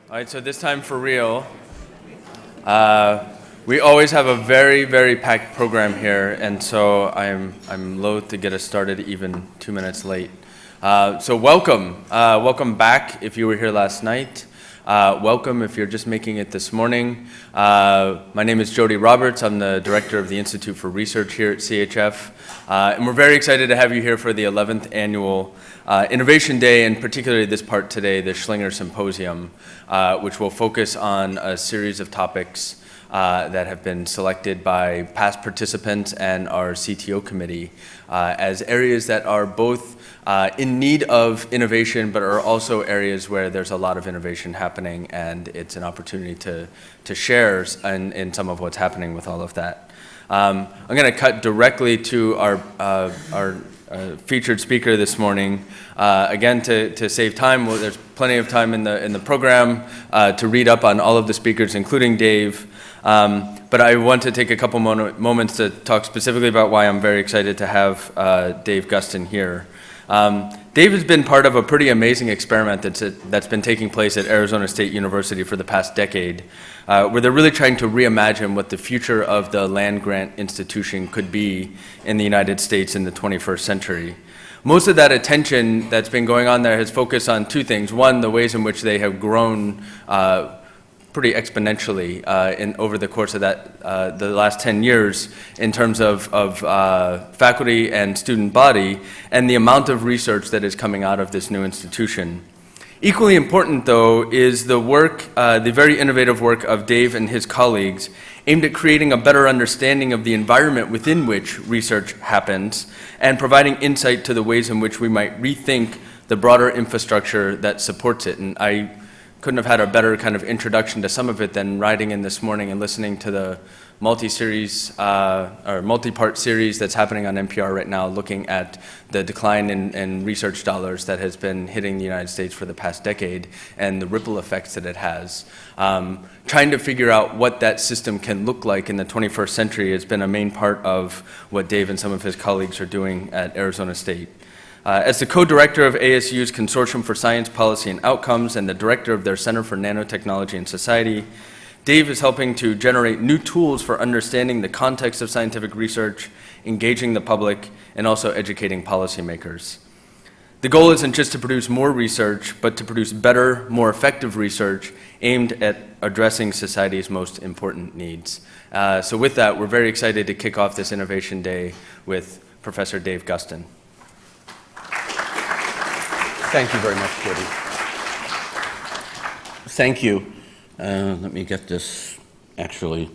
All right, so this time for real. We always have a very, very packed program here, and so I'm loath to get us started even 2 minutes late. So welcome. Welcome back if you were here last night. Welcome if you're just making it this morning. My name is Jody Roberts. I'm the director of the Institute for Research here at CHF. And we're very excited to have you here for the 11th annual Innovation Day, and particularly this part today, the Schlinger Symposium, which will focus on a series of topics that have been selected by past participants and our CTO committee as areas that are both in need of innovation, but are also areas where there's a lot of innovation happening, and it's an opportunity to share in some of what's happening with all of that. I'm going to cut directly to our featured speaker this morning. Again, to save time, there's plenty of time in the program to read up on all of the speakers, including Dave. But I want to take a couple moments to talk specifically about why I'm very excited to have Dave Guston here. Dave has been part of a pretty amazing experiment that's been taking place at Arizona State University for the past decade, where they're really trying to reimagine what the future of the land-grant institution could be in the United States in the 21st century. Most of that attention that's been going on there has focused on two things. One, the ways in which they have grown pretty exponentially over the course of the last 10 years in terms of faculty and student body, and the amount of research that is coming out of this new institution. Equally important, though, is the work, the very innovative work of Dave and his colleagues aimed at creating a better understanding of the environment within which research happens and providing insight to the ways in which we might rethink the broader infrastructure that supports it. And I couldn't have had a better kind of introduction to some of it than riding in this morning and listening to the multi-part series that's happening on NPR right now, looking at the decline in research dollars that has been hitting the United States for the past decade and the ripple effects that it has. Trying to figure out what that system can look like in the 21st century has been a main part of what Dave and some of his colleagues are doing at Arizona State. As the co-director of ASU's Consortium for Science, Policy, and Outcomes and the director of their Center for Nanotechnology and Society, Dave is helping to generate new tools for understanding the context of scientific research, engaging the public, and also educating policymakers. The goal isn't just to produce more research, but to produce better, more effective research aimed at addressing society's most important needs. So with that, we're very excited to kick off this Innovation Day with Professor Dave Guston. Thank you very much, Jody. Thank you. Let me get this actually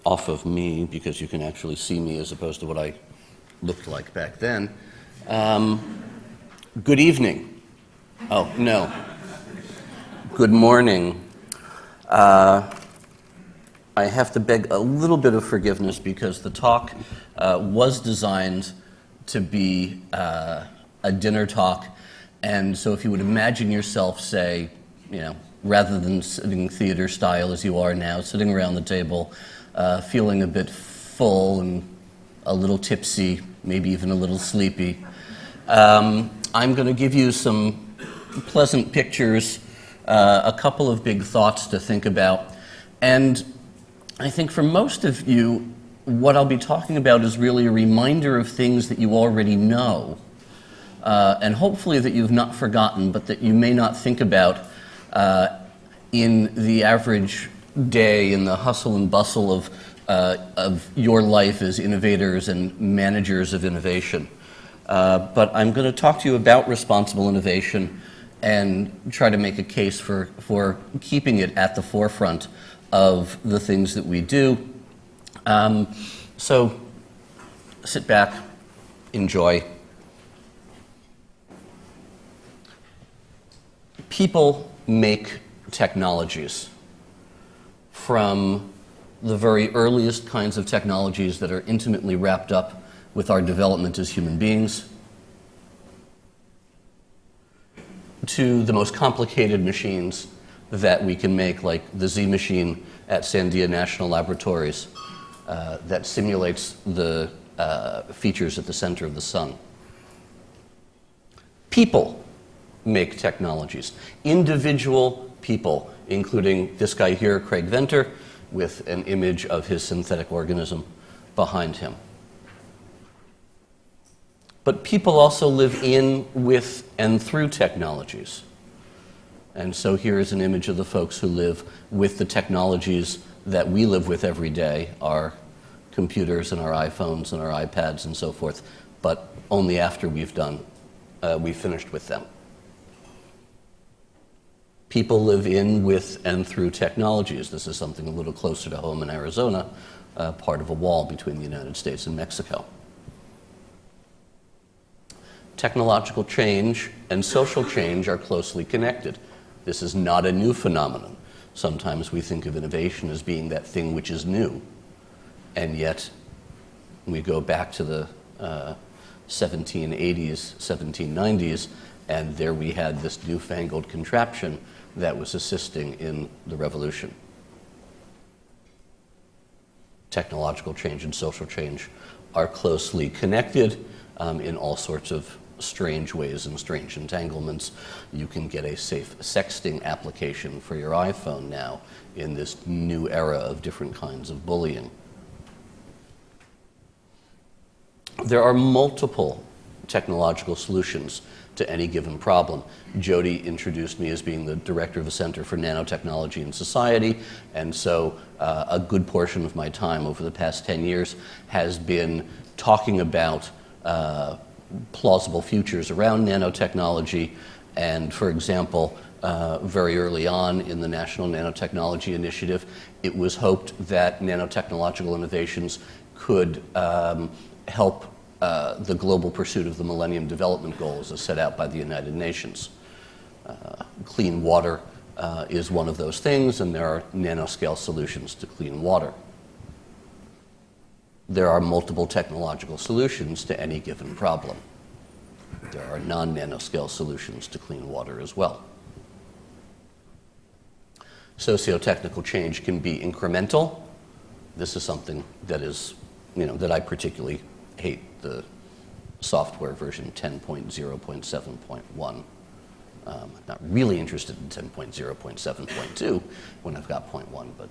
off of me because you can actually see me as opposed to what I looked like back then. Good evening. Oh, no. Good morning. I have to beg a little bit of forgiveness because the talk was designed to be a dinner talk. And so if you would imagine yourself, say, rather than sitting theater style as you are now, sitting around the table, feeling a bit full and a little tipsy, maybe even a little sleepy, I'm going to give you some pleasant pictures, a couple of big thoughts to think about. And I think for most of you, what I'll be talking about is really a reminder of things that you already know. And hopefully that you've not forgotten, but that you may not think about in the average day, in the hustle and bustle of your life as innovators and managers of innovation. But I'm going to talk to you about responsible innovation and try to make a case for keeping it at the forefront of the things that we do. So sit back, enjoy. People make technologies, from the very earliest kinds of technologies that are intimately wrapped up with our development as human beings, to the most complicated machines that we can make, like the Z machine at Sandia National Laboratories that simulates the features at the center of the sun. People make technologies. Individual people including this guy here, Craig Venter, with an image of his synthetic organism behind him. But people also live in, with, and through technologies. And so here is an image of the folks who live with the technologies that we live with every day, our computers and our iPhones and our iPads and so forth, but only after we've finished with them. People live in, with, and through technologies. This is something a little closer to home in Arizona, part of a wall between the United States and Mexico. Technological change and social change are closely connected. This is not a new phenomenon. Sometimes we think of innovation as being that thing which is new, and yet we go back to the 1780s, 1790s, and there we had this newfangled contraption that was assisting in the revolution. Technological change and social change are closely connected in all sorts of strange ways and strange entanglements. You can get a safe sexting application for your iPhone now in this new era of different kinds of bullying. There are multiple technological solutions to any given problem. Jody introduced me as being the director of the Center for Nanotechnology and Society, and so a good portion of my time over the past 10 years has been talking about plausible futures around nanotechnology. And for example, very early on in the National Nanotechnology Initiative, it was hoped that nanotechnological innovations could help the global pursuit of the Millennium Development Goals as set out by the United Nations. Clean water is one of those things, and there are nanoscale solutions to clean water. There are multiple technological solutions to any given problem. There are non-nanoscale solutions to clean water as well. Socio-technical change can be incremental. This is something that is, that I particularly hate, the software version 10.0.7.1. I'm not really interested in 10.0.7.2 when I've got 0.1, but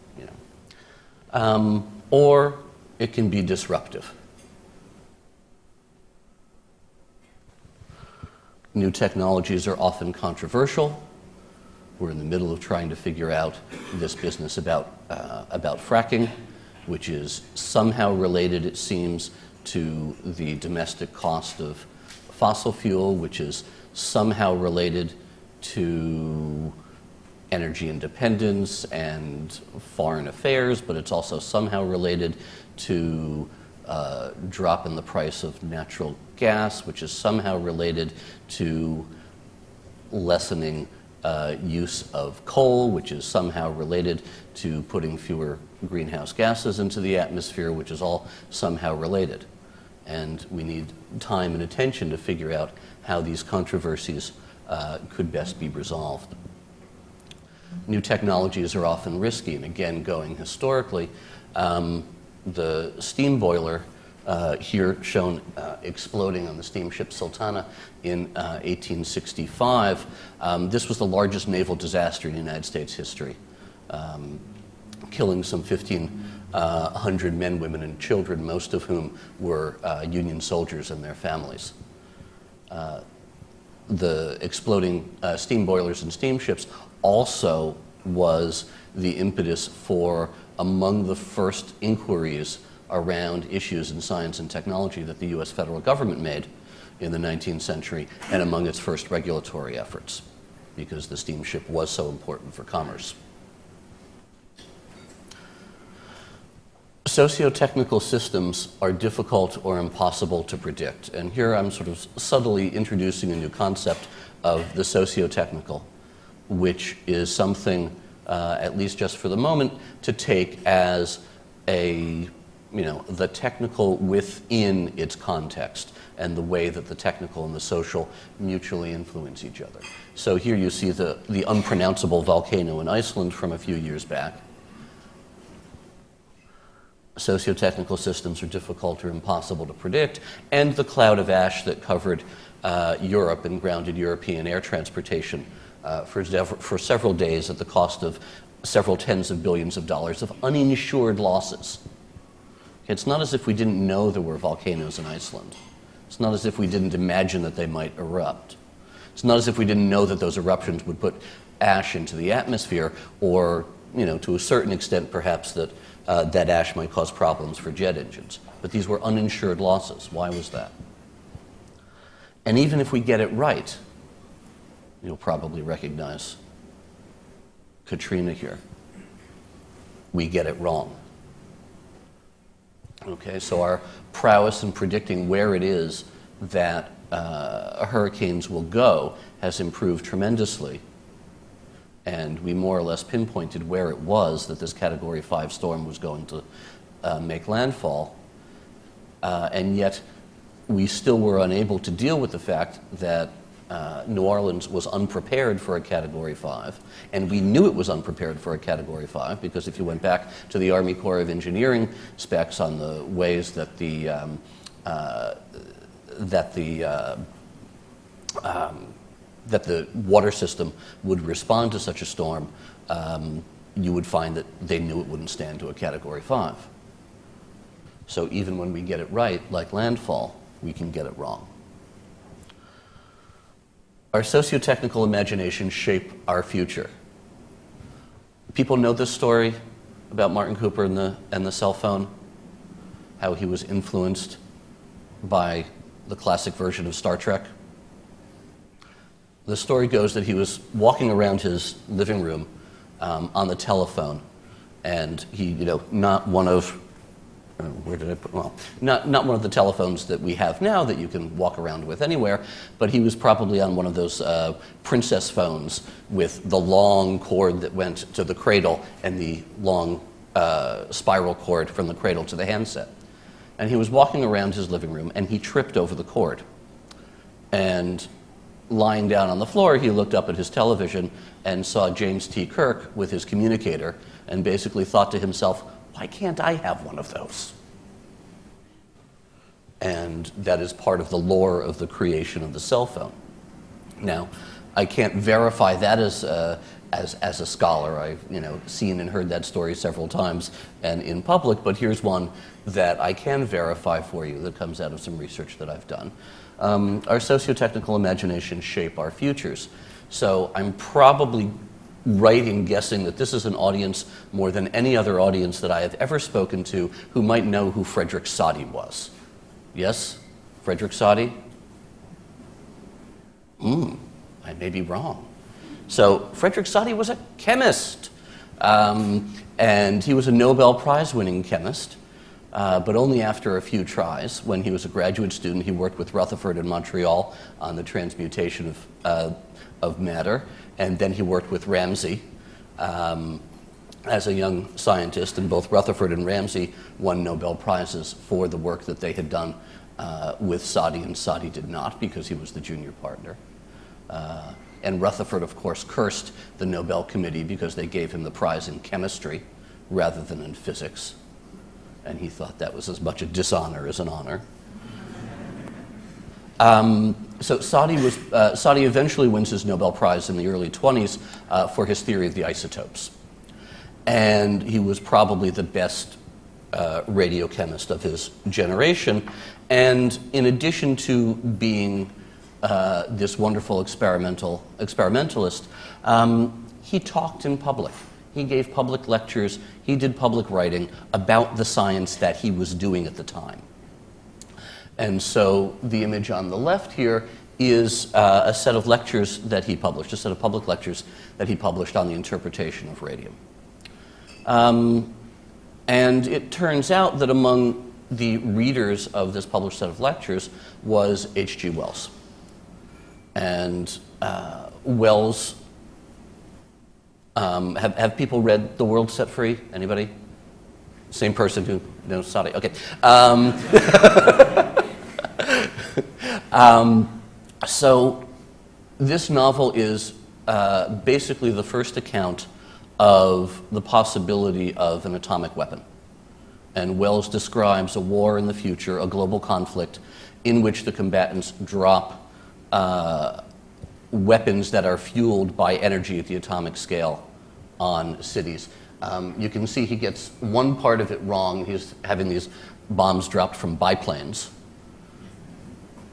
or it can be disruptive. New technologies are often controversial. We're in the middle of trying to figure out this business about fracking, which is somehow related, it seems, to the domestic cost of fossil fuel, which is somehow related to energy independence and foreign affairs, but it's also somehow related to drop in the price of natural gas, which is somehow related to lessening use of coal, which is somehow related to putting fewer greenhouse gases into the atmosphere, which is all somehow related. And we need time and attention to figure out how these controversies could best be resolved. New technologies are often risky, and again, going historically, the steam boiler here shown exploding on the steamship Sultana in 1865. This was the largest naval disaster in United States history, killing some 1,500 men, women, and children, most of whom were Union soldiers and their families. The exploding steam boilers and steamships also was the impetus for among the first inquiries around issues in science and technology that the US federal government made in the 19th century, and among its first regulatory efforts, because the steamship was so important for commerce. Socio-technical systems are difficult or impossible to predict, and here I'm sort of subtly introducing a new concept of the socio-technical, which is something, at least just for the moment, to take as the technical within its context, and the way that the technical and the social mutually influence each other. So here you see the unpronounceable volcano in Iceland from a few years back. Socio-technical systems are difficult or impossible to predict, and the cloud of ash that covered Europe and grounded European air transportation for several days at the cost of several tens of billions of dollars of uninsured losses. It's not as if we didn't know there were volcanoes in Iceland. It's not as if we didn't imagine that they might erupt. It's not as if we didn't know that those eruptions would put ash into the atmosphere, or, to a certain extent, perhaps that that ash might cause problems for jet engines. But these were uninsured losses. Why was that? And even if we get it right, you'll probably recognize Katrina here. We get it wrong. Okay, so our prowess in predicting where it is that hurricanes will go has improved tremendously. And we more or less pinpointed where it was that this Category 5 storm was going to make landfall. And yet, we still were unable to deal with the fact that New Orleans was unprepared for a Category 5, and we knew it was unprepared for a Category 5 because if you went back to the Army Corps of Engineering specs on the ways that the water system would respond to such a storm, you would find that they knew it wouldn't stand to a Category 5. So even when we get it right, like landfall, we can get it wrong. Our socio-technical imaginations shape our future. People know this story about Martin Cooper and the cell phone, how he was influenced by the classic version of Star Trek. The story goes that he was walking around his living room on the telephone, and he, not one of not one of the telephones that we have now that you can walk around with anywhere, but he was probably on one of those princess phones with the long cord that went to the cradle and the long spiral cord from the cradle to the handset. And he was walking around his living room, and he tripped over the cord. And lying down on the floor, he looked up at his television and saw James T. Kirk with his communicator, and basically thought to himself, why can't I have one of those? And that is part of the lore of the creation of the cell phone. Now, I can't verify that as a scholar. I've seen and heard that story several times and in public, but here's one that I can verify for you that comes out of some research that I've done. Our socio-technical imaginations shape our futures. So I'm probably right in guessing that this is an audience more than any other audience that I have ever spoken to who might know who Frederick Soddy was. Yes? Frederick Soddy? I may be wrong. So Frederick Soddy was a chemist, and he was a Nobel Prize-winning chemist, but only after a few tries. When he was a graduate student, he worked with Rutherford in Montreal on the transmutation of matter, and then he worked with Ramsay as a young scientist, and both Rutherford and Ramsay won Nobel Prizes for the work that they had done with Soddy, and Soddy did not because he was the junior partner. And Rutherford, of course, cursed the Nobel Committee because they gave him the prize in chemistry rather than in physics. And he thought that was as much a dishonor as an honor. So Soddy eventually wins his Nobel Prize in the early 20s for his theory of the isotopes. And he was probably the best radiochemist of his generation. And in addition to being this wonderful experimentalist, he talked in public. He gave public lectures, he did public writing about the science that he was doing at the time. And so the image on the left here is a set of lectures that he published, a set of public lectures that he published on the interpretation of radium. And it turns out that among the readers of this published set of lectures was H.G. Wells. And Wells, have people read The World Set Free? Anybody? Same person who knows Soddy? Okay. So this novel is basically the first account of the possibility of an atomic weapon. And Wells describes a war in the future, a global conflict, in which the combatants drop weapons that are fueled by energy at the atomic scale on cities. You can see he gets one part of it wrong. He's having these bombs dropped from biplanes.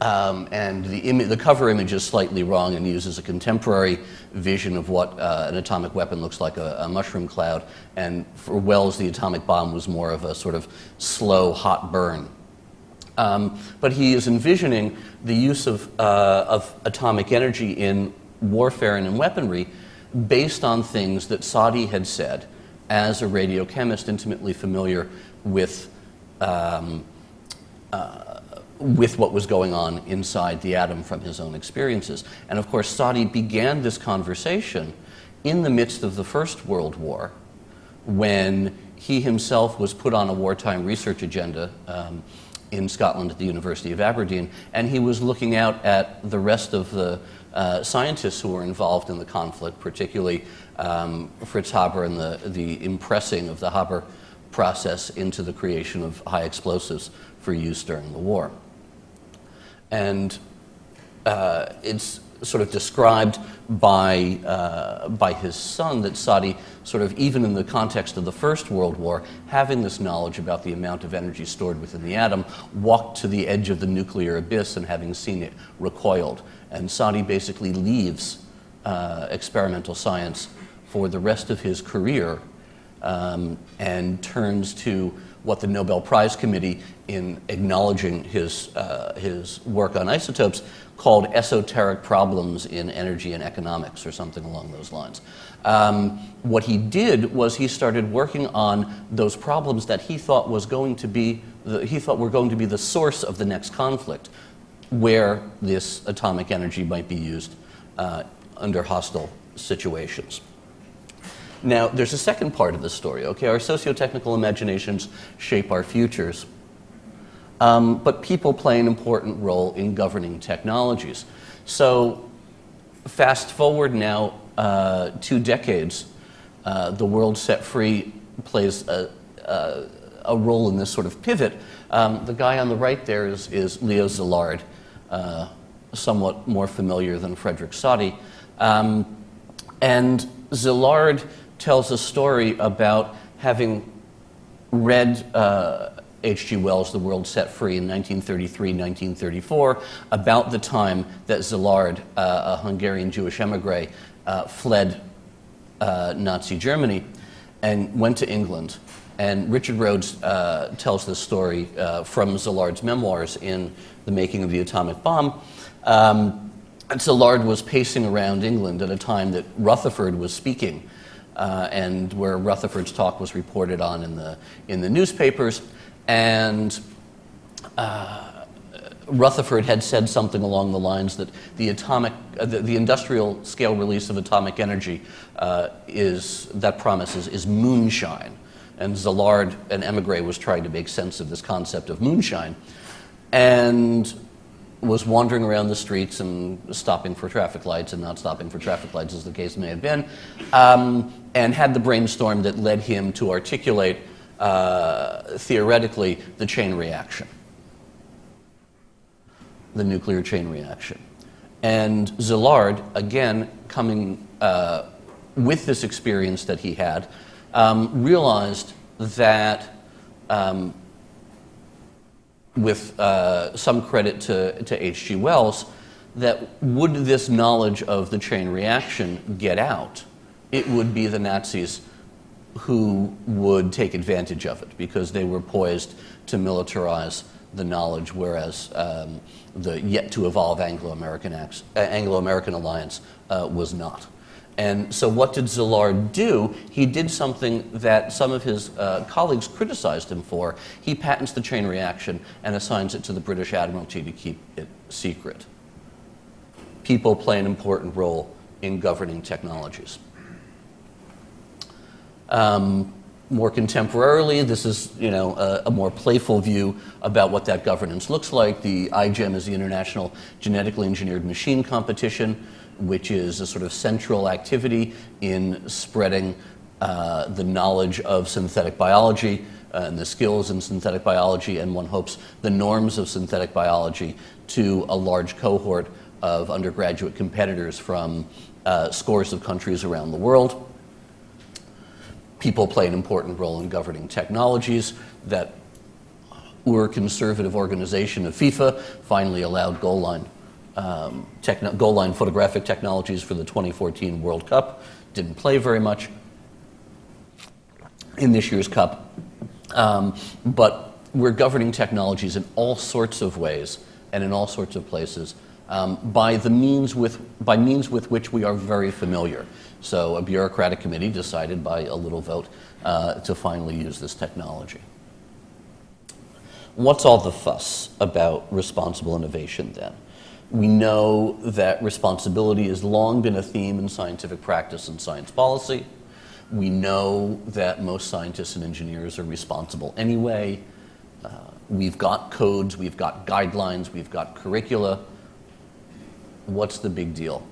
And the cover image is slightly wrong and uses a contemporary vision of what an atomic weapon looks like, a mushroom cloud. And for Wells, the atomic bomb was more of a sort of slow, hot burn. But he is envisioning the use of atomic energy in warfare and in weaponry based on things that Soddy had said as a radiochemist intimately familiar with what was going on inside the atom from his own experiences. And of course, Soddy began this conversation in the midst of the First World War, when he himself was put on a wartime research agenda in Scotland at the University of Aberdeen, and he was looking out at the rest of the scientists who were involved in the conflict, particularly Fritz Haber and the impressing of the Haber process into the creation of high explosives for use during the war. And it's sort of described by his son that Soddy, sort of even in the context of the First World War, having this knowledge about the amount of energy stored within the atom, walked to the edge of the nuclear abyss and having seen it recoiled. And Soddy basically leaves experimental science for the rest of his career and turns to what the Nobel Prize Committee, in acknowledging his work on isotopes, called esoteric problems in energy and economics, or something along those lines. What he did was he started working on those problems that he thought were going to be the source of the next conflict, where this atomic energy might be used under hostile situations. Now, there's a second part of the story, okay? Our socio-technical imaginations shape our futures, but people play an important role in governing technologies. So, fast forward now 2 decades, the world set free plays a role in this sort of pivot. The guy on the right there is Leo Szilard, somewhat more familiar than Frederick Soddy. And Szilard tells a story about having read H.G. Wells' The World Set Free in 1933-1934, about the time that Szilard, a Hungarian Jewish emigre, fled Nazi Germany and went to England. And Richard Rhodes tells this story from Szilard's memoirs in The Making of the Atomic Bomb. And Szilard was pacing around England at a time that Rutherford was speaking, and where Rutherford's talk was reported on in the newspapers, and Rutherford had said something along the lines that the industrial scale release of atomic energy is moonshine, and Szilard, an emigre, was trying to make sense of this concept of moonshine, and was wandering around the streets and stopping for traffic lights and not stopping for traffic lights, as the case may have been, and had the brainstorm that led him to articulate, theoretically, the chain reaction, the nuclear chain reaction. And Szilard, again, coming with this experience that he had, realized that, with some credit to H.G. Wells, that would this knowledge of the chain reaction get out, it would be the Nazis who would take advantage of it, because they were poised to militarize the knowledge, whereas the yet-to-evolve Anglo-American alliance was not. And so what did Szilard do? He did something that some of his colleagues criticized him for. He patents the chain reaction and assigns it to the British Admiralty to keep it secret. People play an important role in governing technologies. More contemporarily, this is a more playful view about what that governance looks like. The iGEM is the International Genetically Engineered Machine Competition, which is a sort of central activity in spreading the knowledge of synthetic biology and the skills in synthetic biology, and one hopes the norms of synthetic biology, to a large cohort of undergraduate competitors from scores of countries around the world. People play an important role in governing technologies. That conservative organization of FIFA finally allowed goal line photographic technologies for the 2014 World Cup. Didn't play very much in this year's Cup. But we're governing technologies in all sorts of ways and in all sorts of places by means with which we are very familiar. So a bureaucratic committee decided by a little vote to finally use this technology. What's all the fuss about responsible innovation then? We know that responsibility has long been a theme in scientific practice and science policy. We know that most scientists and engineers are responsible anyway. We've got codes, we've got guidelines, we've got curricula. What's the big deal?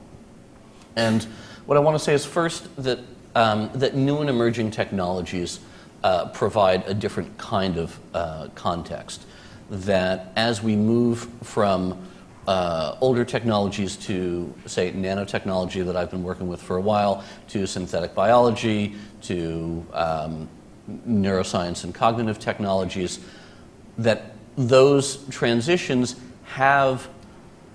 And what I want to say is first that new and emerging technologies provide a different kind of context. That as we move from older technologies to, say, nanotechnology that I've been working with for a while, to synthetic biology, to neuroscience and cognitive technologies, that those transitions have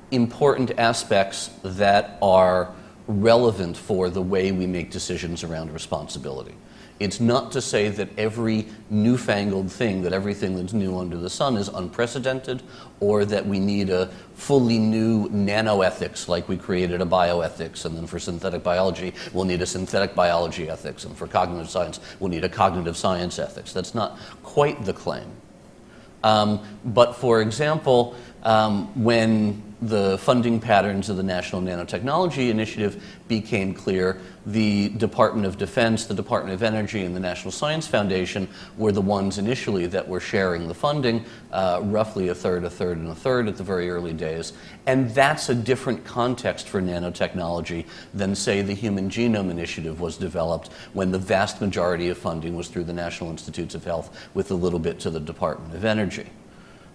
important aspects that are relevant for the way we make decisions around responsibility. It's not to say that every newfangled thing, that everything that's new under the sun is unprecedented, or that we need a fully new nanoethics like we created a bioethics, and then for synthetic biology, we'll need a synthetic biology ethics, and for cognitive science, we'll need a cognitive science ethics. That's not quite the claim. But for example, when the funding patterns of the National Nanotechnology Initiative became clear, the Department of Defense, the Department of Energy, and the National Science Foundation were the ones initially that were sharing the funding, roughly a third, and a third at the very early days. And that's a different context for nanotechnology than, say, the Human Genome Initiative was developed when the vast majority of funding was through the National Institutes of Health with a little bit to the Department of Energy.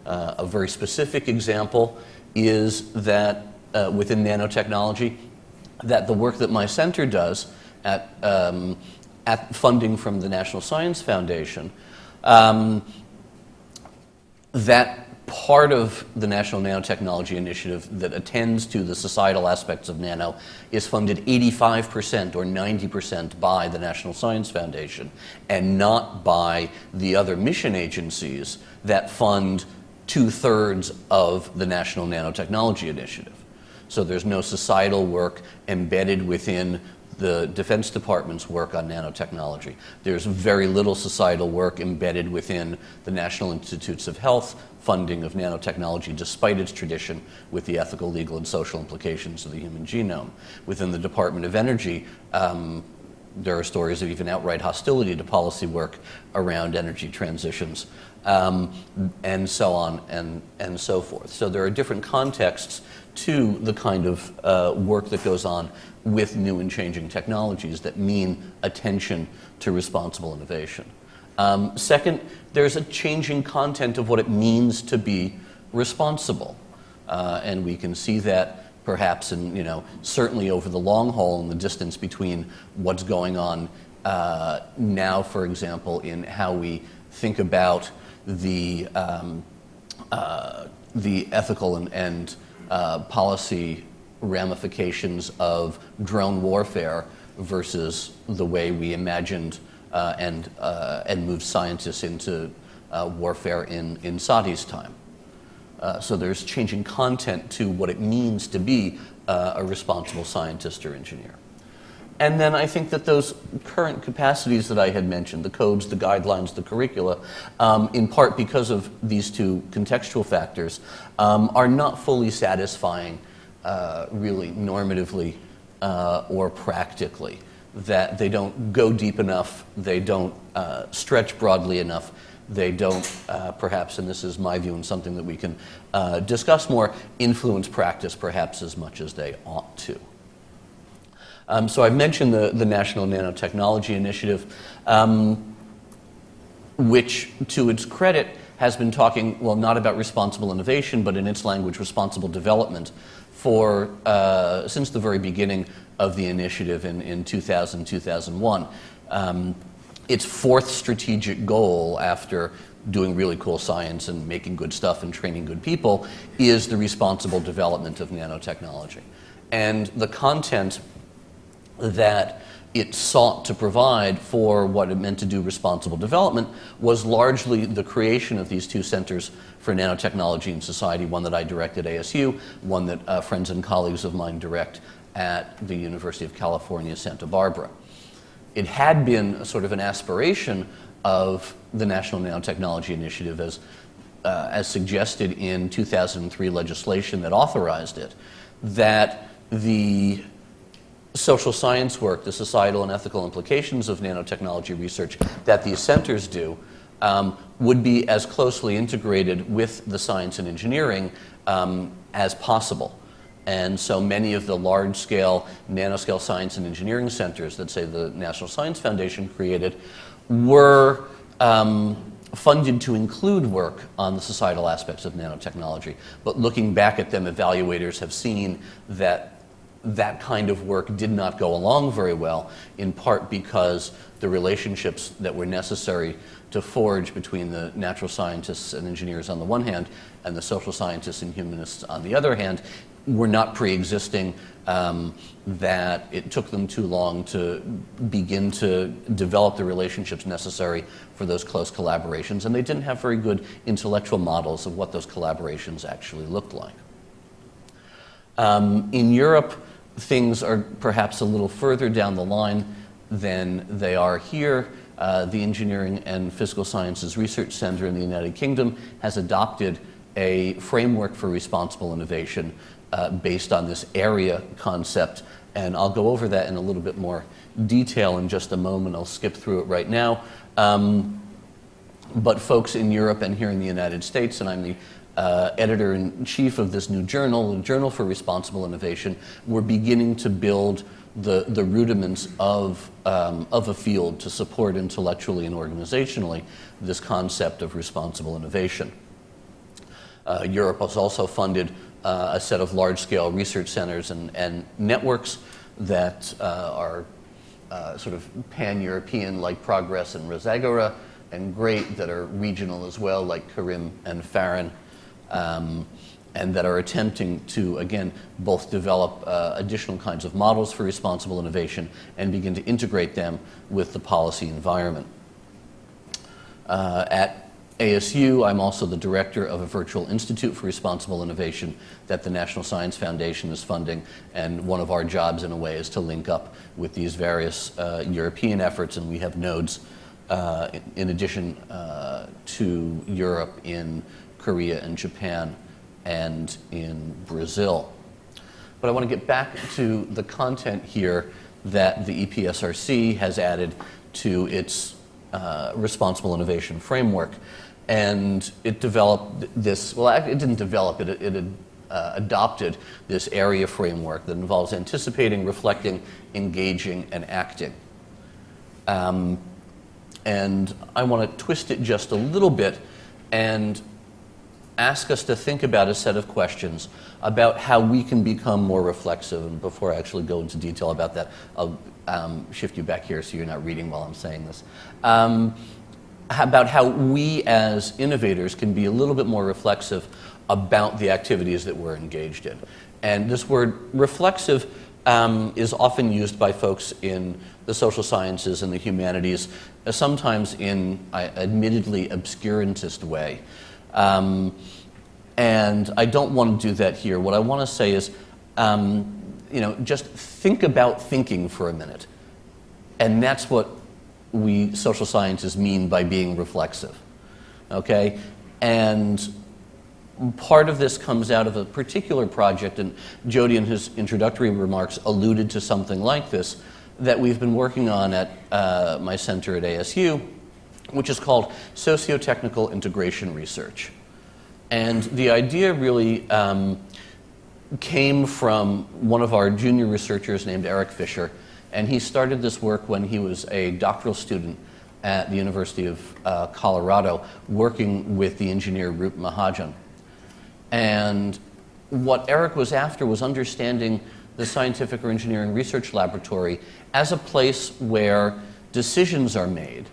A very specific example is that within nanotechnology, that the work that my center does at funding from the National Science Foundation, that part of the National Nanotechnology Initiative that attends to the societal aspects of nano is funded 85% or 90% by the National Science Foundation and not by the other mission agencies that fund 2/3 of the National Nanotechnology Initiative. So there's no societal work embedded within the Defense Department's work on nanotechnology. There's very little societal work embedded within the National Institutes of Health funding of nanotechnology, despite its tradition with the ethical, legal, and social implications of the human genome. Within the Department of Energy, there are stories of even outright hostility to policy work around energy transitions, and so on and so forth. So there are different contexts to the kind of work that goes on with new and changing technologies that mean attention to responsible innovation. Second, there's a changing content of what it means to be responsible. And we can see that perhaps in, certainly over the long haul in the distance between what's going on now, for example, in how we think about the ethical and policy ramifications of drone warfare versus the way we imagined and moved scientists into warfare in Sadi's time. So there's changing content to what it means to be a responsible scientist or engineer. And then I think that those current capacities that I had mentioned, the codes, the guidelines, the curricula, in part because of these two contextual factors, are not fully satisfying really normatively or practically. That they don't go deep enough, they don't stretch broadly enough, they don't, perhaps, and this is my view and something that we can discuss more, influence practice perhaps as much as they ought to. So I've mentioned the National Nanotechnology Initiative, which, to its credit, has been talking, well, not about responsible innovation, but in its language, responsible development, since the very beginning of the initiative in 2000, 2001. Its fourth strategic goal, after doing really cool science and making good stuff and training good people, is the responsible development of nanotechnology. And the content that it sought to provide for what it meant to do responsible development was largely the creation of these two centers for nanotechnology and society, one that I direct at ASU, one that friends and colleagues of mine direct at the University of California, Santa Barbara. It had been a sort of an aspiration of the National Nanotechnology Initiative as suggested in 2003 legislation that authorized it, that the social science work, the societal and ethical implications of nanotechnology research that these centers do would be as closely integrated with the science and engineering as possible. And so many of the large-scale, nanoscale science and engineering centers that, say, the National Science Foundation created were funded to include work on the societal aspects of nanotechnology. But looking back at them, evaluators have seen that that kind of work did not go along very well, in part because the relationships that were necessary to forge between the natural scientists and engineers on the one hand and the social scientists and humanists on the other hand were not pre-existing, that it took them too long to begin to develop the relationships necessary for those close collaborations, and they didn't have very good intellectual models of what those collaborations actually looked like. In Europe, things are perhaps a little further down the line than they are here. The Engineering and Physical Sciences Research Center in the United Kingdom has adopted a framework for responsible innovation based on this area concept, and I'll go over that in a little bit more detail in just a moment. I'll skip through it right now. But folks in Europe and here in the United States, and I'm the editor-in-chief of this new journal, the Journal for Responsible Innovation, we're beginning to build the rudiments of a field to support intellectually and organizationally this concept of responsible innovation. Europe has also funded a set of large-scale research centers and networks that are sort of pan-European, like Progress and Rosagora, and GREAT, that are regional as well, like Karim and Farron, and that are attempting to, again, both develop additional kinds of models for responsible innovation and begin to integrate them with the policy environment. At ASU, I'm also the director of a virtual institute for responsible innovation that the National Science Foundation is funding, and one of our jobs in a way is to link up with these various European efforts, and we have nodes in addition to Europe in Korea and Japan and in Brazil. But I want to get back to the content here that the EPSRC has added to its responsible innovation framework. And it developed this, well, it didn't develop it, it adopted this area framework that involves anticipating, reflecting, engaging, and acting. And I want to twist it just a little bit and ask us to think about a set of questions about how we can become more reflexive. And before I actually go into detail about that, I'll shift you back here so you're not reading while I'm saying this. About how we as innovators can be a little bit more reflexive about the activities that we're engaged in. And this word reflexive is often used by folks in the social sciences and the humanities, sometimes in an admittedly obscurantist way. And I don't want to do that here. What I want to say is, just think about thinking for a minute. And that's what we social scientists mean by being reflexive, okay? And part of this comes out of a particular project, and Jody in his introductory remarks alluded to something like this, that we've been working on at my center at ASU, which is called Socio-Technical Integration Research. And the idea really came from one of our junior researchers named Eric Fisher, and he started this work when he was a doctoral student at the University of Colorado, working with the engineer Roop Mahajan. And what Eric was after was understanding the scientific or engineering research laboratory as a place where decisions are made,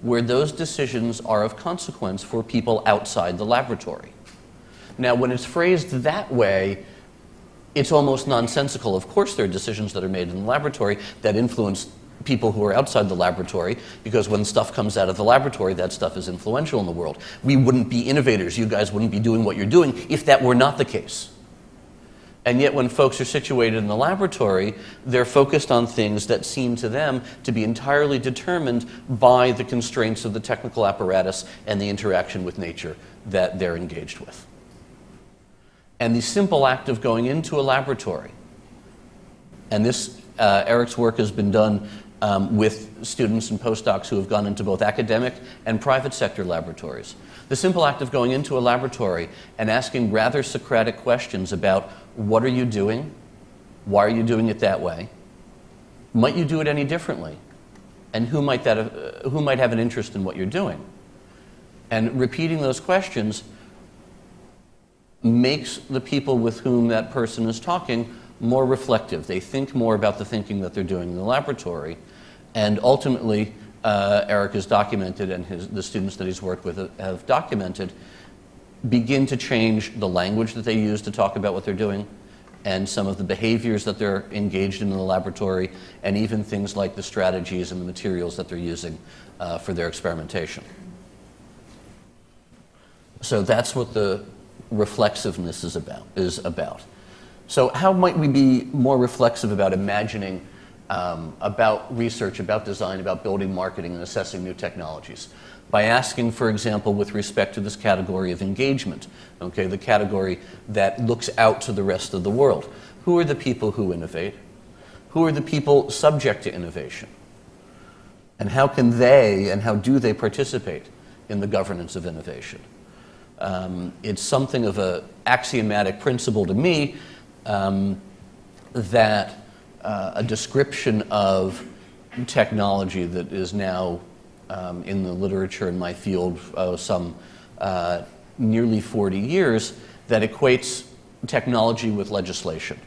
where those decisions are of consequence for people outside the laboratory. Now, when it's phrased that way, it's almost nonsensical. Of course, there are decisions that are made in the laboratory that influence people who are outside the laboratory, because when stuff comes out of the laboratory, that stuff is influential in the world. We wouldn't be innovators. You guys wouldn't be doing what you're doing if that were not the case. And yet when folks are situated in the laboratory, they're focused on things that seem to them to be entirely determined by the constraints of the technical apparatus and the interaction with nature that they're engaged with. And the simple act of going into a laboratory, and this, Eric's work has been done with students and postdocs who have gone into both academic and private sector laboratories. The simple act of going into a laboratory and asking rather Socratic questions about what are you doing, why are you doing it that way, might you do it any differently, and who might have an interest in what you're doing. And repeating those questions makes the people with whom that person is talking more reflective. They think more about the thinking that they're doing in the laboratory. And ultimately, Eric has documented, and the students that he's worked with have documented, begin to change the language that they use to talk about what they're doing, and some of the behaviors that they're engaged in the laboratory, and even things like the strategies and the materials that they're using for their experimentation. So that's what the reflexiveness is about. So how might we be more reflexive about imagining, about research, about design, about building, marketing, and assessing new technologies? By asking, for example, with respect to this category of engagement, okay, the category that looks out to the rest of the world. Who are the people who innovate? Who are the people subject to innovation? And how can they and how do they participate in the governance of innovation? It's something of an axiomatic principle to me that a description of technology that is now in the literature in my field some nearly 40 years that equates technology with legislation.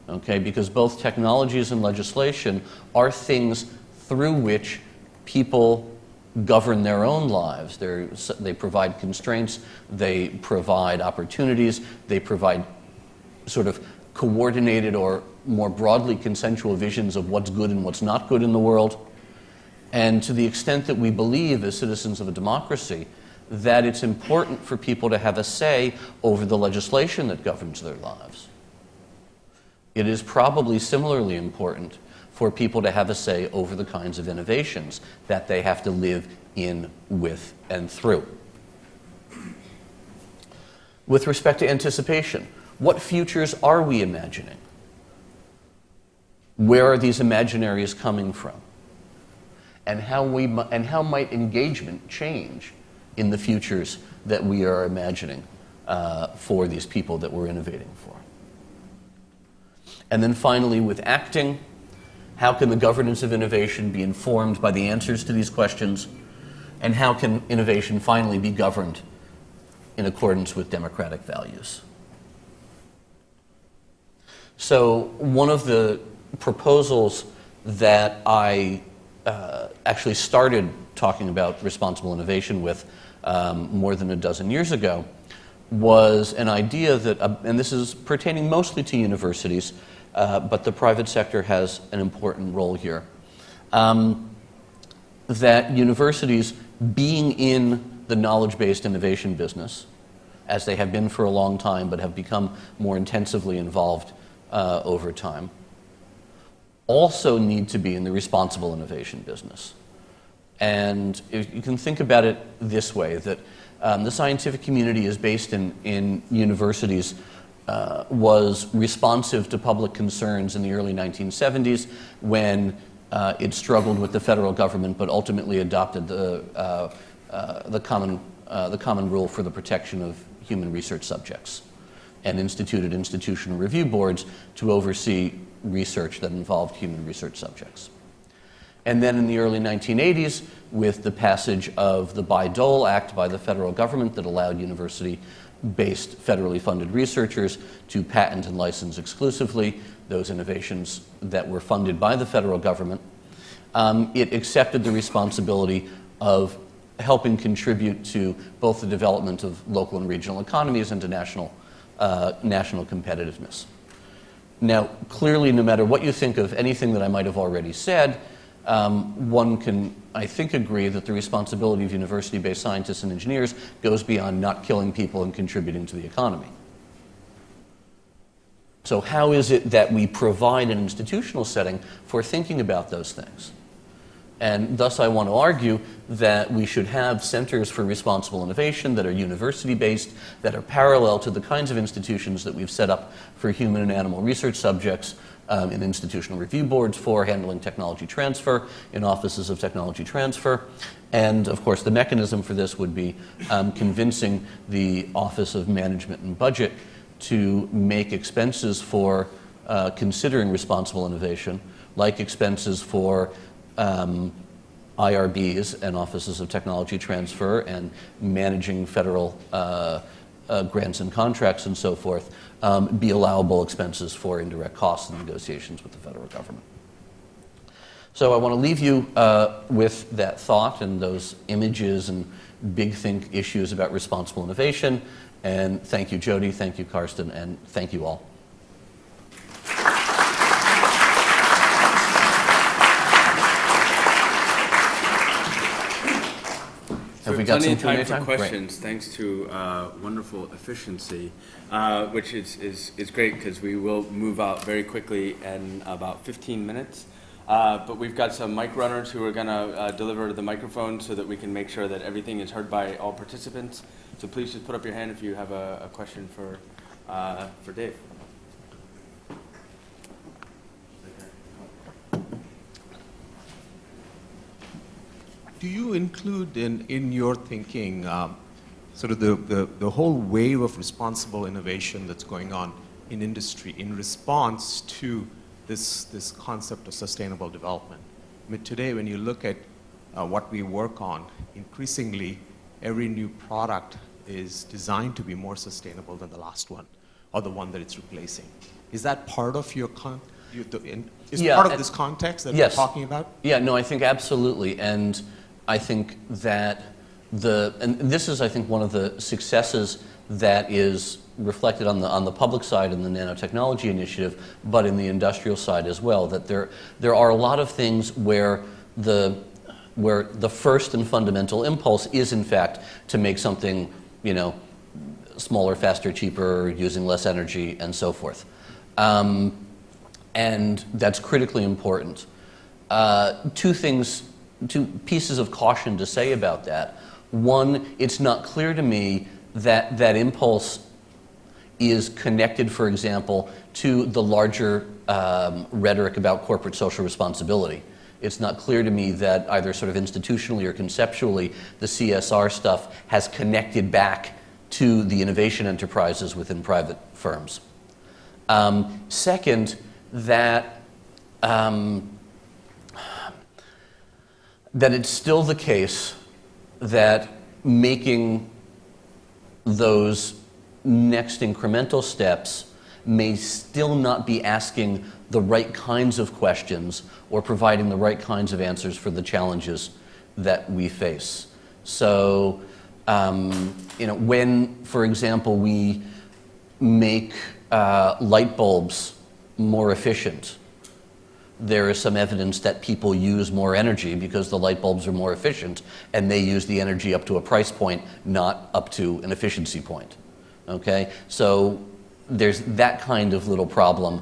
Okay, because both technologies and legislation are things through which people govern their own lives. They provide constraints, they provide opportunities, they provide sort of coordinated or more broadly consensual visions of what's good and what's not good in the world. And to the extent that we believe as citizens of a democracy that it's important for people to have a say over the legislation that governs their lives, it is probably similarly important for people to have a say over the kinds of innovations that they have to live in, with, and through. With respect to anticipation, what futures are we imagining? Where are these imaginaries coming from? And how might engagement change in the futures that we are imagining for these people that we're innovating for? And then finally, with acting, how can the governance of innovation be informed by the answers to these questions? And how can innovation finally be governed in accordance with democratic values? So one of the proposals that I actually started talking about responsible innovation with more than a dozen years ago was an idea that, and this is pertaining mostly to universities, but the private sector has an important role here, that universities, being in the knowledge-based innovation business, as they have been for a long time but have become more intensively involved over time, also need to be in the responsible innovation business. And you can think about it this way, that the scientific community is based in universities, was responsive to public concerns in the early 1970s when it struggled with the federal government but ultimately adopted the common rule for the protection of human research subjects and instituted institutional review boards to oversee research that involved human research subjects. And then in the early 1980s, with the passage of the Bayh-Dole Act by the federal government that allowed university-based federally funded researchers to patent and license exclusively those innovations that were funded by the federal government, it accepted the responsibility of helping contribute to both the development of local and regional economies and to national competitiveness. Now, clearly, no matter what you think of anything that I might have already said, one can, I think, agree that the responsibility of university-based scientists and engineers goes beyond not killing people and contributing to the economy. So how is it that we provide an institutional setting for thinking about those things? And thus I want to argue that we should have centers for responsible innovation that are university-based, that are parallel to the kinds of institutions that we've set up for human and animal research subjects in institutional review boards for handling technology transfer, in offices of technology transfer. And of course the mechanism for this would be convincing the Office of Management and Budget to make expenses for considering responsible innovation, like expenses for IRBs and offices of technology transfer and managing federal grants and contracts and so forth, be allowable expenses for indirect costs and negotiations with the federal government. So I want to leave you with that thought and those images and big think issues about responsible innovation. And thank you, Jody, thank you, Karsten, and thank you all. Have we got some time for questions? Great. Thanks to wonderful efficiency, which is great because we will move out very quickly in about 15 minutes. But we've got some mic runners who are going to deliver the microphone so that we can make sure that everything is heard by all participants. So please just put up your hand if you have a question for Dave. Do you include in your thinking sort of the whole wave of responsible innovation that's going on in industry in response to this concept of sustainable development? I mean, today when you look at what we work on, increasingly every new product is designed to be more sustainable than the last one or the one that it's replacing. Is that part of your part of this context that we're talking about? Yeah, no, I think absolutely. And I think that and this is, I think, one of the successes that is reflected on the public side in the nanotechnology initiative, but in the industrial side as well, that there are a lot of things where the first and fundamental impulse is, in fact, to make something, smaller, faster, cheaper, using less energy, and so forth. And that's critically important. Two pieces of caution to say about that. One, it's not clear to me that that impulse is connected, for example, to the larger rhetoric about corporate social responsibility. It's not clear to me that either sort of institutionally or conceptually the CSR stuff has connected back to the innovation enterprises within private firms. Second, that it's still the case that making those next incremental steps may still not be asking the right kinds of questions or providing the right kinds of answers for the challenges that we face. So, when, for example, we make light bulbs more efficient, there is some evidence that people use more energy because the light bulbs are more efficient and they use the energy up to a price point, not up to an efficiency point. Okay? So there's that kind of little problem,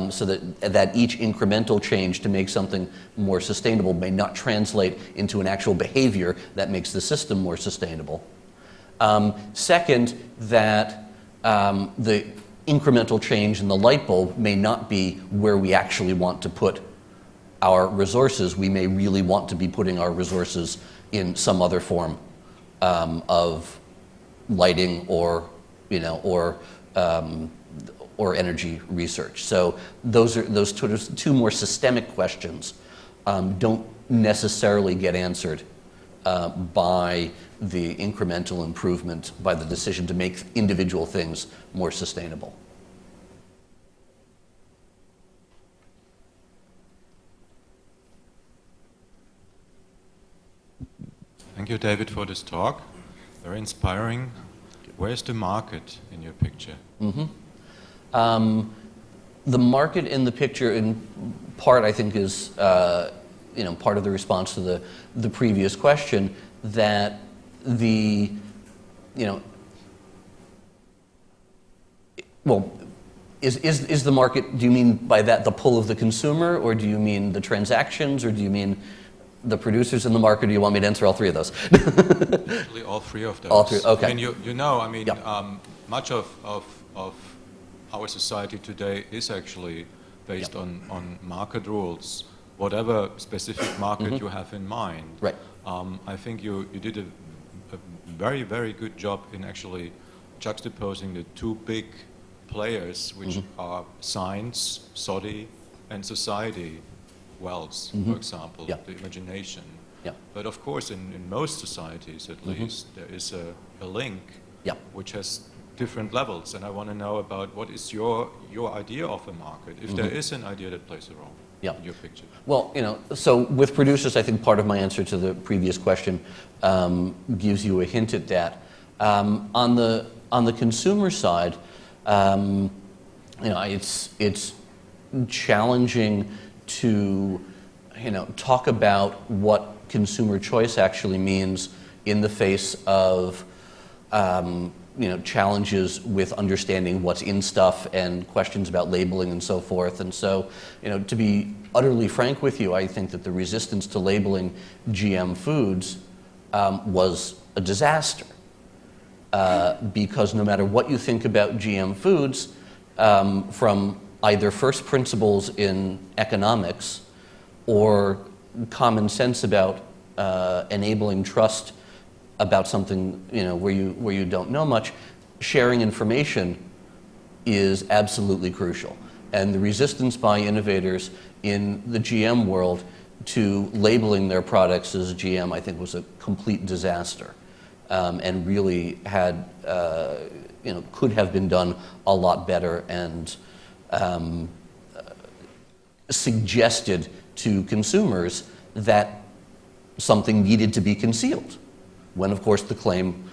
so that each incremental change to make something more sustainable may not translate into an actual behavior that makes the system more sustainable. Second, that the incremental change in the light bulb may not be where we actually want to put our resources. We may really want to be putting our resources in some other form of lighting or energy research. So those two more systemic questions don't necessarily get answered by the incremental improvement, by the decision to make individual things more sustainable. Thank you, David, for this talk. Very inspiring. Where's the market in your picture? The market in the picture, in part, I think, is part of the response to the previous question, that is the market, do you mean by that the pull of the consumer, or do you mean the transactions, or do you mean the producers in the market, or do you want me to answer all three of those? Actually, all three of those. All three, okay. I mean, much of our society today is actually based on market rules, whatever specific market you have in mind. Right. I think you did a very, very good job in actually juxtaposing the two big players, which are science, SODI, and society, wealth, for example, the imagination. Yeah. But of course, in most societies at least, there is a link which has different levels. And I want to know about what is your idea of a market, if there is an idea that plays a role in your picture. Well, so with producers, I think part of my answer to the previous question gives you a hint at that. On the consumer side, it's challenging to talk about what consumer choice actually means in the face of challenges with understanding what's in stuff and questions about labeling and so forth. And so, to be utterly frank with you, I think that the resistance to labeling GM foods was a disaster. Because no matter what you think about GM foods, from either first principles in economics or common sense about enabling trust about something where you don't know much, sharing information is absolutely crucial. And the resistance by innovators in the GM world to labeling their products as GM, I think, was a complete disaster. And really had, could have been done a lot better, and suggested to consumers that something needed to be concealed, when of course the claim,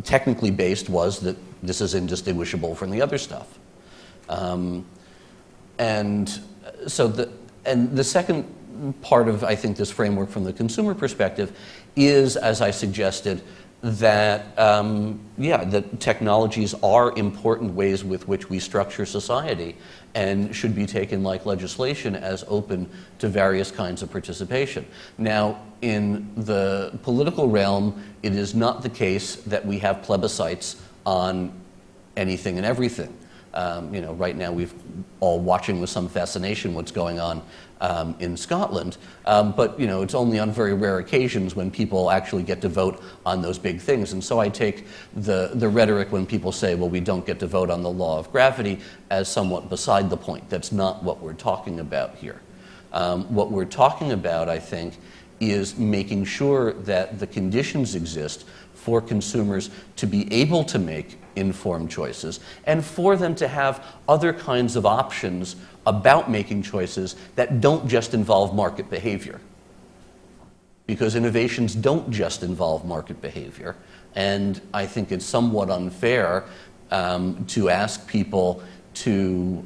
technically based, was that this is indistinguishable from the other stuff. And so the second part of, I think, this framework from the consumer perspective is, as I suggested, that that technologies are important ways with which we structure society and should be taken, like legislation, as open to various kinds of participation. Now, in the political realm, it is not the case that we have plebiscites on anything and everything. Right now we've all watching with some fascination what's going on in Scotland, but it's only on very rare occasions when people actually get to vote on those big things. And so I take the rhetoric when people say, well, we don't get to vote on the law of gravity, as somewhat beside the point. That's not what we're talking about here. What we're talking about, I think, is making sure that the conditions exist for consumers to be able to make informed choices, and for them to have other kinds of options about making choices that don't just involve market behavior. Because innovations don't just involve market behavior, and I think it's somewhat unfair to ask people to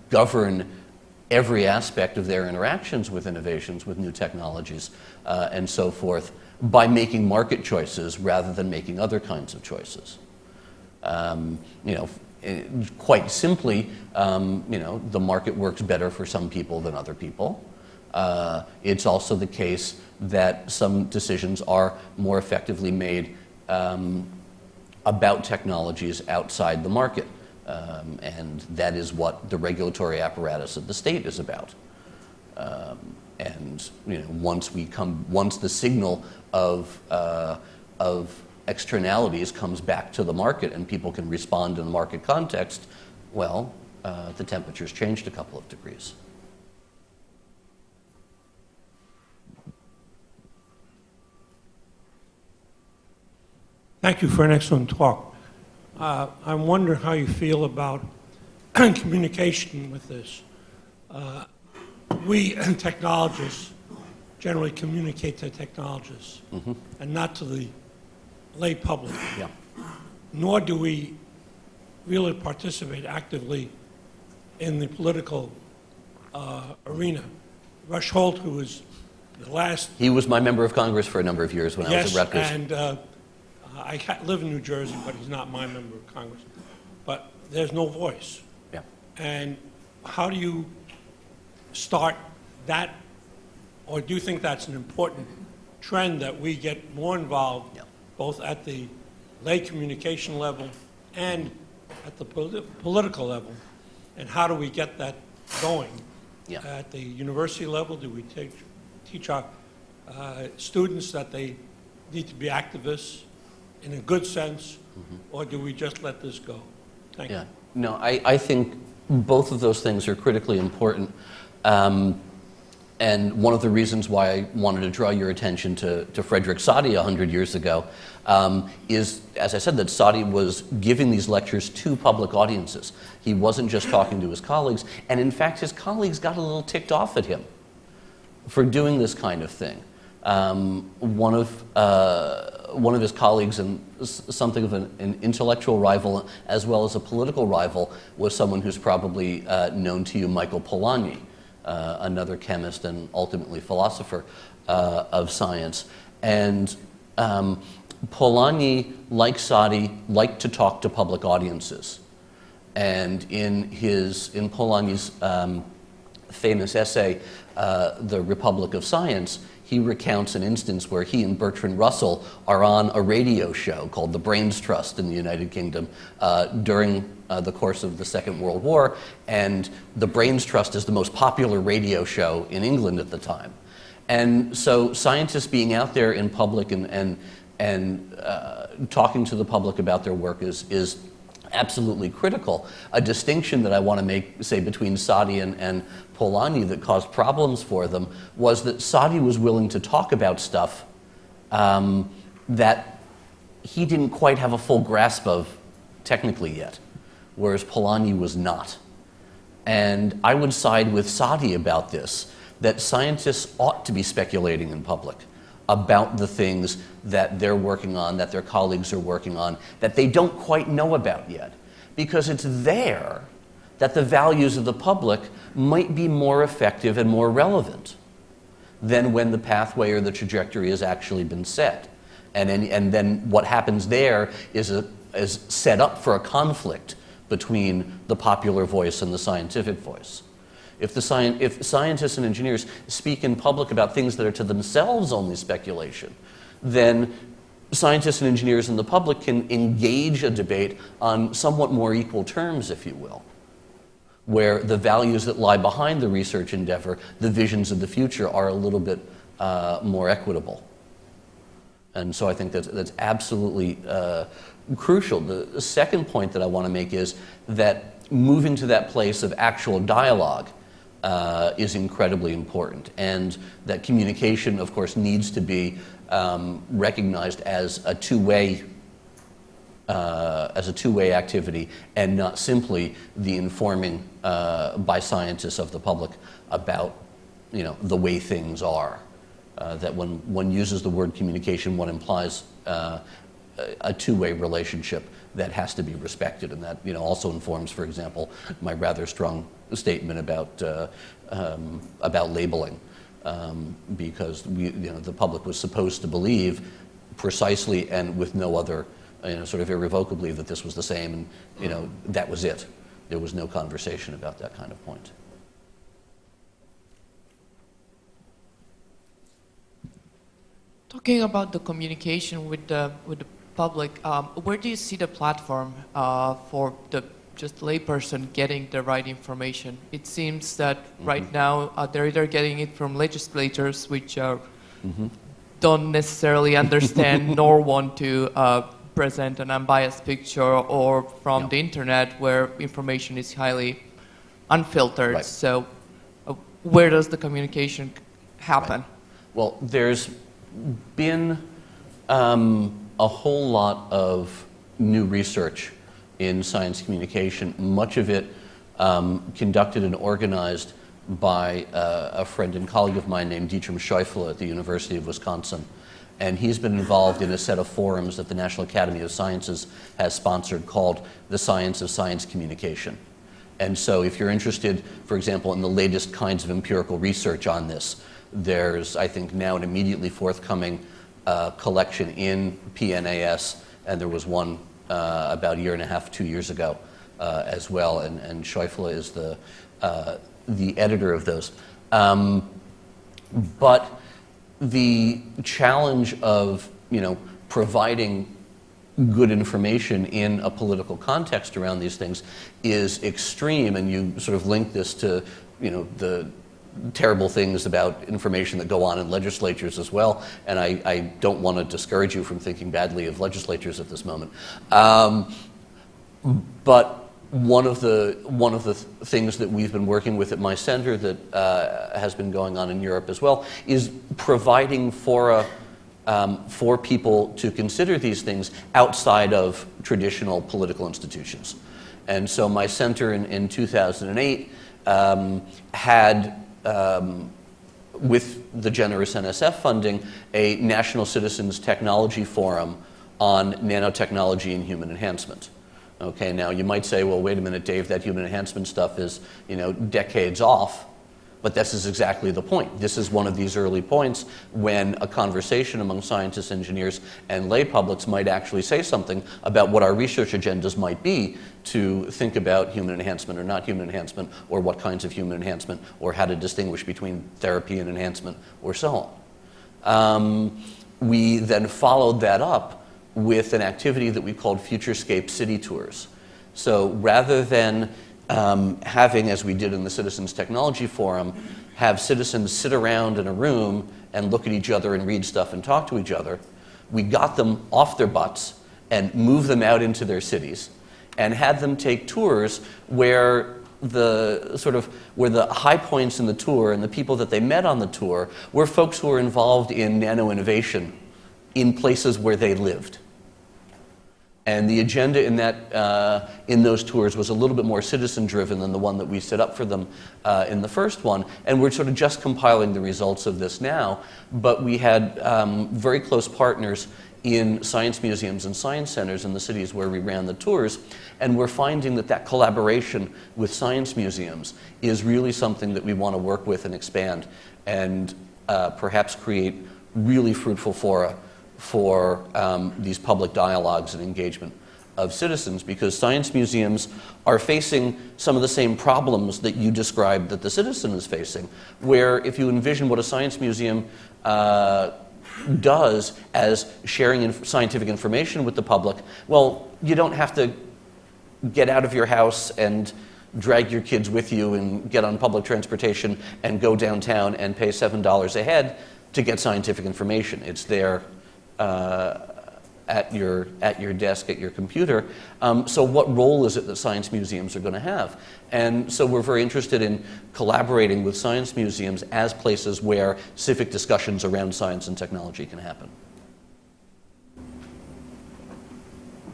govern every aspect of their interactions with innovations, with new technologies, and so forth, by making market choices rather than making other kinds of choices. Quite simply, the market works better for some people than other people. It's also the case that some decisions are more effectively made about technologies outside the market. And that is what the regulatory apparatus of the state is about. And once the signal of externalities comes back to the market and people can respond in the market context, well, the temperature's changed a couple of degrees. Thank you for an excellent talk. I wonder how you feel about communication with this. We technologists generally communicate to technologists and not to the lay public. Yeah. Nor do we really participate actively in the political arena. Rush Holt, who was the last... He was my member of Congress for a number of years when I was at Rutgers. Yes, and I live in New Jersey, but he's not my member of Congress. But there's no voice. Yeah. And how do you start that, or do you think that's an important trend that we get more involved, both at the lay communication level and at the political level? And how do we get that going? Yeah. At the university level, do we teach our students that they need to be activists in a good sense, or do we just let this go? Thank you. No, I think both of those things are critically important. And one of the reasons why I wanted to draw your attention to Frederick Soddy 100 years ago is, as I said, that Soddy was giving these lectures to public audiences. He wasn't just talking to his colleagues, and in fact his colleagues got a little ticked off at him for doing this kind of thing. One of his colleagues, and something of an intellectual rival as well as a political rival, was someone who's probably known to you, Michael Polanyi, another chemist and ultimately philosopher of science. And Polanyi, like Soddy, liked to talk to public audiences. And in Polanyi's famous essay, The Republic of Science, he recounts an instance where he and Bertrand Russell are on a radio show called The Brains Trust in the United Kingdom during the course of the Second World War, and The Brains Trust is the most popular radio show in England at the time. And so scientists being out there in public and talking to the public about their work is absolutely critical. A distinction that I want to make, say, between Soddy and Polanyi that caused problems for them was that Soddy was willing to talk about stuff that he didn't quite have a full grasp of technically yet, whereas Polanyi was not. And I would side with Soddy about this, that scientists ought to be speculating in public about the things that they're working on, that their colleagues are working on, that they don't quite know about yet. Because it's there that the values of the public might be more effective and more relevant than when the pathway or the trajectory has actually been set. And then what happens there is set up for a conflict between the popular voice and the scientific voice. If scientists and engineers speak in public about things that are to themselves only speculation, then scientists and engineers and the public can engage a debate on somewhat more equal terms, if you will, where the values that lie behind the research endeavor, the visions of the future, are a little bit more equitable. And so I think that's absolutely crucial. The second point that I want to make is that moving to that place of actual dialogue is incredibly important, and that communication, of course, needs to be recognized as a two-way activity, and not simply the informing by scientists of the public about, the way things are. That when one uses the word communication, one implies a two-way relationship that has to be respected, and that also informs, for example, my rather strong statement about labeling, because the public was supposed to believe precisely and with no other, sort of irrevocably, that this was the same, and that was it. There was no conversation about that kind of point. Talking about the communication with the public, where do you see the platform for the just layperson getting the right information? It seems that right now they're either getting it from legislators, which don't necessarily understand nor want to present an unbiased picture, or from the internet, where information is highly unfiltered. Right. So where does the communication happen? Right. Well, there's been a whole lot of new research in science communication, much of it conducted and organized by a friend and colleague of mine named Dietram Scheufele at the University of Wisconsin. And he's been involved in a set of forums that the National Academy of Sciences has sponsored called the Science of Science Communication. And so if you're interested, for example, in the latest kinds of empirical research on this, there's, I think, now an immediately forthcoming collection in PNAS, and there was one about a year and a half, 2 years ago as well, and Scheufele is the editor of those. But the challenge of, providing good information in a political context around these things is extreme, and you sort of link this to, the terrible things about information that go on in legislatures as well, and I don't want to discourage you from thinking badly of legislatures at this moment. But one of the things that we've been working with at my center that has been going on in Europe as well is providing fora for people to consider these things outside of traditional political institutions. And so my center in 2008 had, with the generous NSF funding, a National Citizens Technology Forum on nanotechnology and human enhancement. Okay, now you might say, well, wait a minute, Dave, that human enhancement stuff is, decades off. But this is exactly the point. This is one of these early points when a conversation among scientists, engineers, and lay publics might actually say something about what our research agendas might be to think about human enhancement or not human enhancement, or what kinds of human enhancement, or how to distinguish between therapy and enhancement, or so on. We then followed that up with an activity that we called Futurescape City Tours. So rather than having, as we did in the Citizens Technology Forum, have citizens sit around in a room and look at each other and read stuff and talk to each other, we got them off their butts and moved them out into their cities and had them take tours where the high points in the tour and the people that they met on the tour were folks who were involved in nano innovation in places where they lived. And the agenda in those tours was a little bit more citizen-driven than the one that we set up for them in the first one. And we're sort of just compiling the results of this now. But we had very close partners in science museums and science centers in the cities where we ran the tours. And we're finding that collaboration with science museums is really something that we want to work with and expand and perhaps create really fruitful fora for these public dialogues and engagement of citizens, because science museums are facing some of the same problems that you described that the citizen is facing, where if you envision what a science museum does as sharing scientific information with the public, well, you don't have to get out of your house and drag your kids with you and get on public transportation and go downtown and pay $7 a head to get scientific information. It's there at your desk, at your computer. So what role is it that science museums are going to have? And so we're very interested in collaborating with science museums as places where civic discussions around science and technology can happen.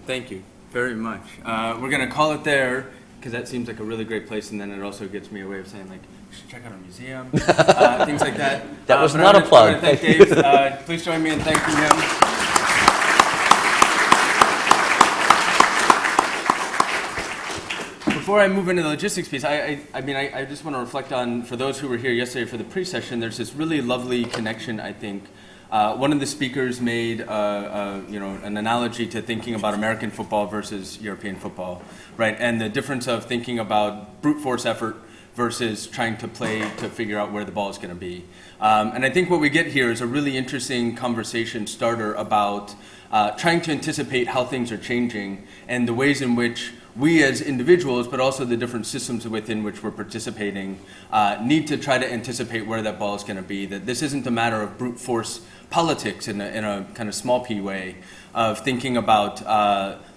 Thank you very much. We're going to call it there, because that seems like a really great place, and then it also gets me a way of saying, like, you should check out our museum, things like that. That was not a plug. I want to thank Dave. Please join me in thanking him. Before I move into the logistics piece, I just want to reflect on, for those who were here yesterday for the pre-session, there's this really lovely connection, I think. One of the speakers made an analogy to thinking about American football versus European football, right? And the difference of thinking about brute force effort versus trying to play to figure out where the ball is going to be. And I think what we get here is a really interesting conversation starter about trying to anticipate how things are changing and the ways in which we as individuals, but also the different systems within which we're participating, need to try to anticipate where that ball is going to be. That this isn't a matter of brute force politics in a kind of small p way of thinking about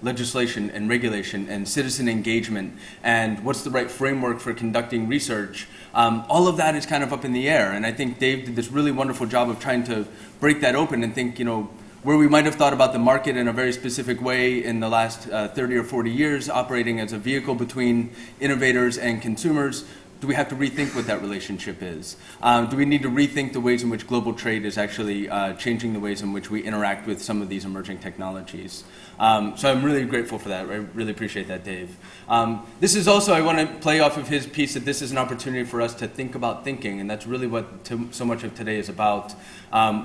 legislation and regulation and citizen engagement and what's the right framework for conducting research. All of that is kind of up in the air, and I think Dave did this really wonderful job of trying to break that open and think, where we might have thought about the market in a very specific way in the last 30 or 40 years, operating as a vehicle between innovators and consumers, do we have to rethink what that relationship is? Do we need to rethink the ways in which global trade is actually changing the ways in which we interact with some of these emerging technologies? So I'm really grateful for that. I really appreciate that, Dave. This is also, I want to play off of his piece that this is an opportunity for us to think about thinking, and that's really what so much of today is about.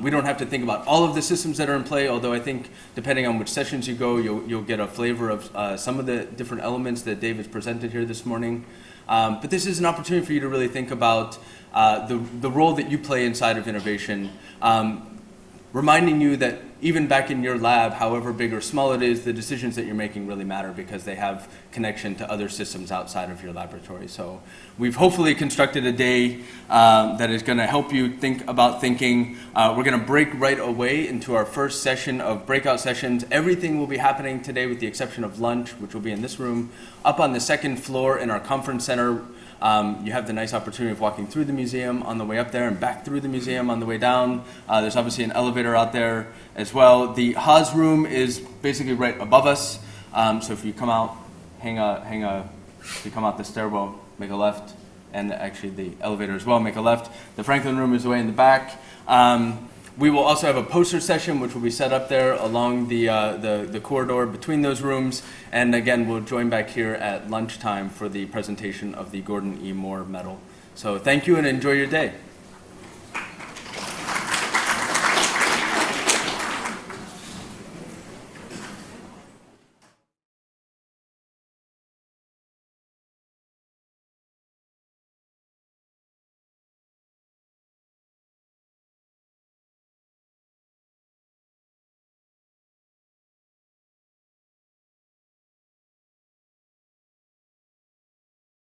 We don't have to think about all of the systems that are in play, although I think depending on which sessions you go, you'll get a flavor of some of the different elements that Dave has presented here this morning. But this is an opportunity for you to really think about the role that you play inside of innovation, reminding you that even back in your lab, however big or small it is, the decisions that you're making really matter because they have connection to other systems outside of your laboratory. So we've hopefully constructed a day that is going to help you think about thinking. We're going to break right away into our first session of breakout sessions. Everything will be happening today with the exception of lunch, which will be in this room. Up on the second floor in our conference center, you have the nice opportunity of walking through the museum on the way up there and back through the museum on the way down. There's obviously an elevator out there as well. The Haas room is basically right above us. So if you come out, if you come out the stairwell, make a left, and actually the elevator as well, make a left. The Franklin room is way in the back. We will also have a poster session, which will be set up there along the corridor between those rooms. And again, we'll join back here at lunchtime for the presentation of the Gordon E. Moore Medal. So thank you and enjoy your day.